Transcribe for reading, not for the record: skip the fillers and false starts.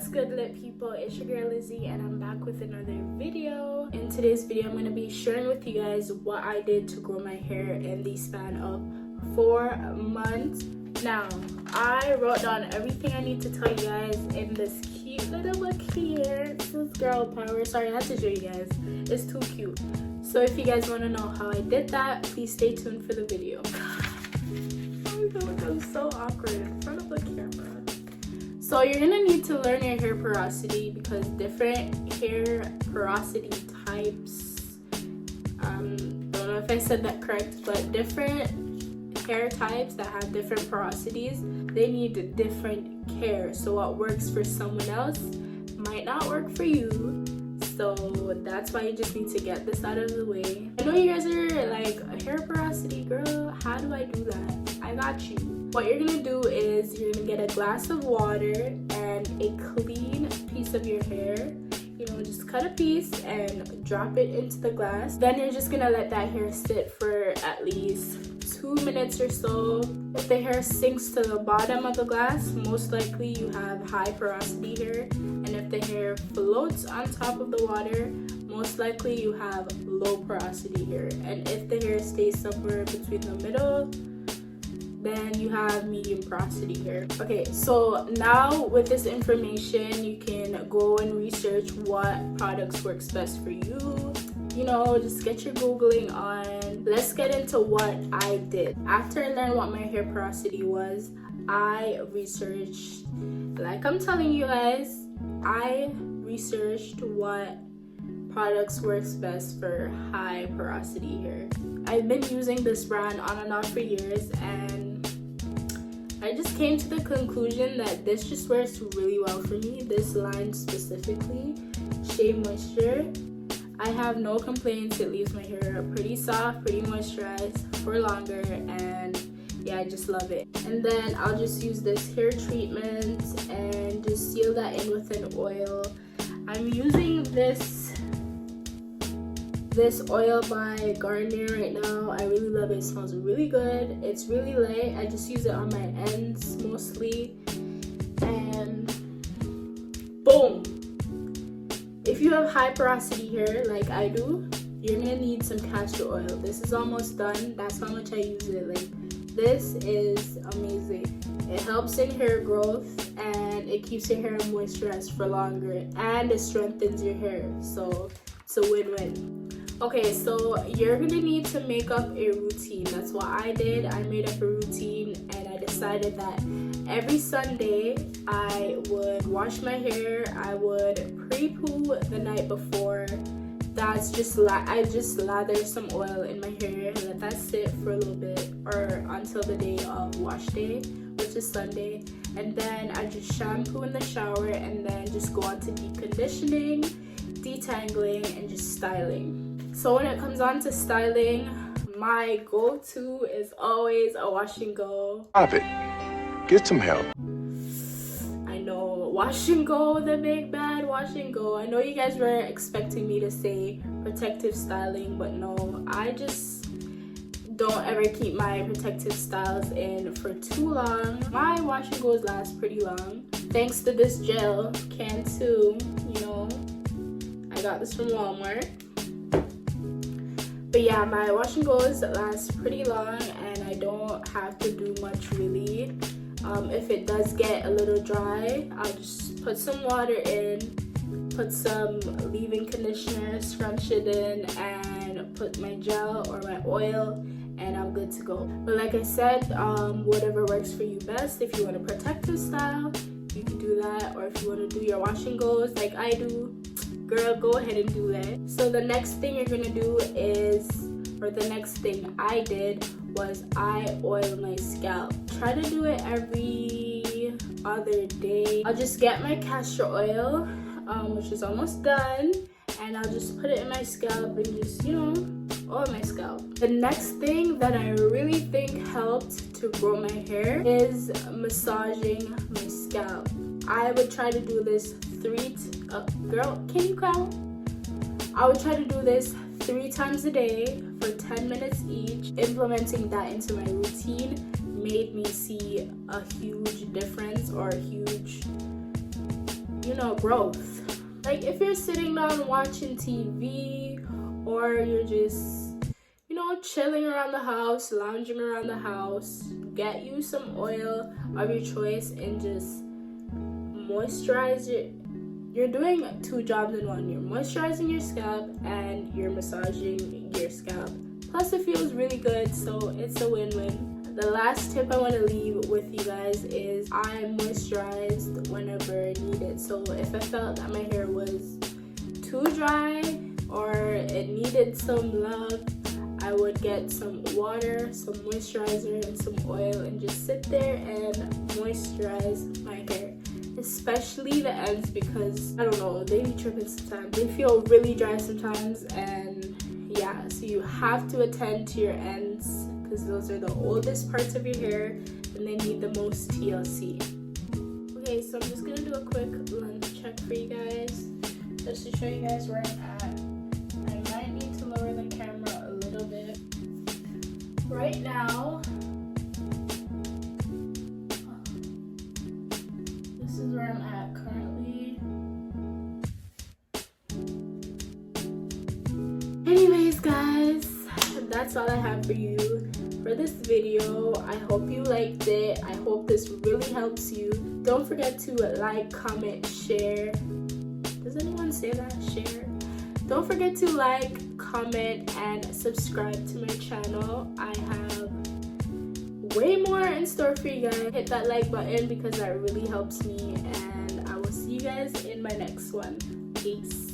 What's good, lit people? It's your girl Lizzie and I'm back with another video. In today's video I'm going to be sharing with you guys what I did to grow my hair in the span of 4 months. Now I wrote down everything I need to tell you guys in this cute little book here. This is girl power. Sorry, I had to show you guys. It's too cute. So if you guys want to know how I did that, please stay tuned for the video. Oh my god, I'm so awkward in front of the camera. So you're gonna need to learn your hair porosity because different hair porosity types, don't know if I said that correct, but different hair types that have different porosities, they need different care. So what works for someone else might not work for you. So that's why you just need to get this out of the way. I know you guys are like, a hair porosity, girl, how do I do that? I got you. What you're gonna do is you're gonna get a glass of water and a clean piece of your hair. You know, just cut a piece and drop it into the glass. Then you're just gonna let that hair sit for at least 2 minutes or so. If the hair sinks to the bottom of the glass, most likely you have high porosity hair. And if the hair floats on top of the water, most likely you have low porosity hair. And if the hair stays somewhere between the middle, then you have medium porosity hair. Okay, so now with this information, you can go and research what products works best for you. You know, just get your Googling on. Let's get into what I did. After I learned what my hair porosity was, I researched, like I'm telling you guys, I researched what products works best for high porosity hair. I've been using this brand on and off for years, and I just came to the conclusion that this just works really well for me. This line specifically, Shea Moisture. I have no complaints. It leaves my hair pretty soft, pretty moisturized for longer, and yeah, I just love it. And then I'll just use this hair treatment and just seal that in with an oil. I'm using this oil by Garnier right now. I really love it. It smells really good. It's really light. I just use it on my ends mostly. And boom! If you have high porosity hair like I do, you're gonna need some castor oil. This is almost done. That's how much I use it. Like, this is amazing. It helps in hair growth and it keeps your hair moisturized for longer, and it strengthens your hair. So it's a win-win. Okay, so you're gonna need to make up a routine. That's what I did. I made up a routine and I decided that every Sunday I would wash my hair. I would pre-poo the night before. That's just I just lather some oil in my hair and let that sit for a little bit, or until the day of wash day, which is Sunday. And then I just shampoo in the shower and then just go on to deep conditioning, detangling, and just styling. So when it comes on to styling, my go-to is always a wash and go. Stop it. Get some help. I know, wash and go, the big bad wash and go. I know you guys were expecting me to say protective styling, but no, I just don't ever keep my protective styles in for too long. My wash and goes last pretty long. Thanks to this gel, can too, you know. I got this from Walmart. But yeah, my wash and goes last pretty long and I don't have to do much really. If it does get a little dry, I'll just put some water in, put some leave-in conditioner, scrunch it in, and put my gel or my oil, and I'm good to go. But like I said, whatever works for you best. If you want a protective style, you can do that. Or if you want to do your wash and goes like I do, girl, go ahead and do that. So the next thing you're gonna do is, or the next thing I did was I oil my scalp. Try to do it every other day. I'll just get my castor oil, which is almost done, and I'll just put it in my scalp and just, you know, oil my scalp. The next thing that I really think helped to grow my hair is massaging my scalp. I would try to do this girl, can you count? I would try to do this 3 times a day for 10 minutes each. Implementing that into my routine made me see a huge difference, or a huge you know, growth. Like if you're sitting down watching TV, or you're just, you know, chilling around the house, lounging around the house, get you some oil of your choice and just moisturize it. You're doing 2 jobs in one. You're moisturizing your scalp and you're massaging your scalp. Plus it feels really good, so it's a win-win. The last tip I want to leave with you guys is I moisturized whenever needed. So if I felt that my hair was too dry or it needed some love, I would get some water, some moisturizer, and some oil and just sit there and moisturize my hair. Especially the ends, because I don't know, they be tripping sometimes. They feel really dry sometimes, and yeah, so you have to attend to your ends because those are the oldest parts of your hair and they need the most TLC. Okay, so I'm just gonna do a quick length check for you guys, just to show you guys where I'm at. I might need to lower the camera a little bit. Right now, this is where I'm at currently. Anyways, guys, that's all I have for you for this video. I hope you liked it. I hope this really helps you. Don't forget to like, comment, share. Does anyone say that? Share? Don't forget to like, comment, and subscribe to my channel. I have way more in store for you guys. Hit that like button because that really helps me, and I will see you guys in my next one. Peace.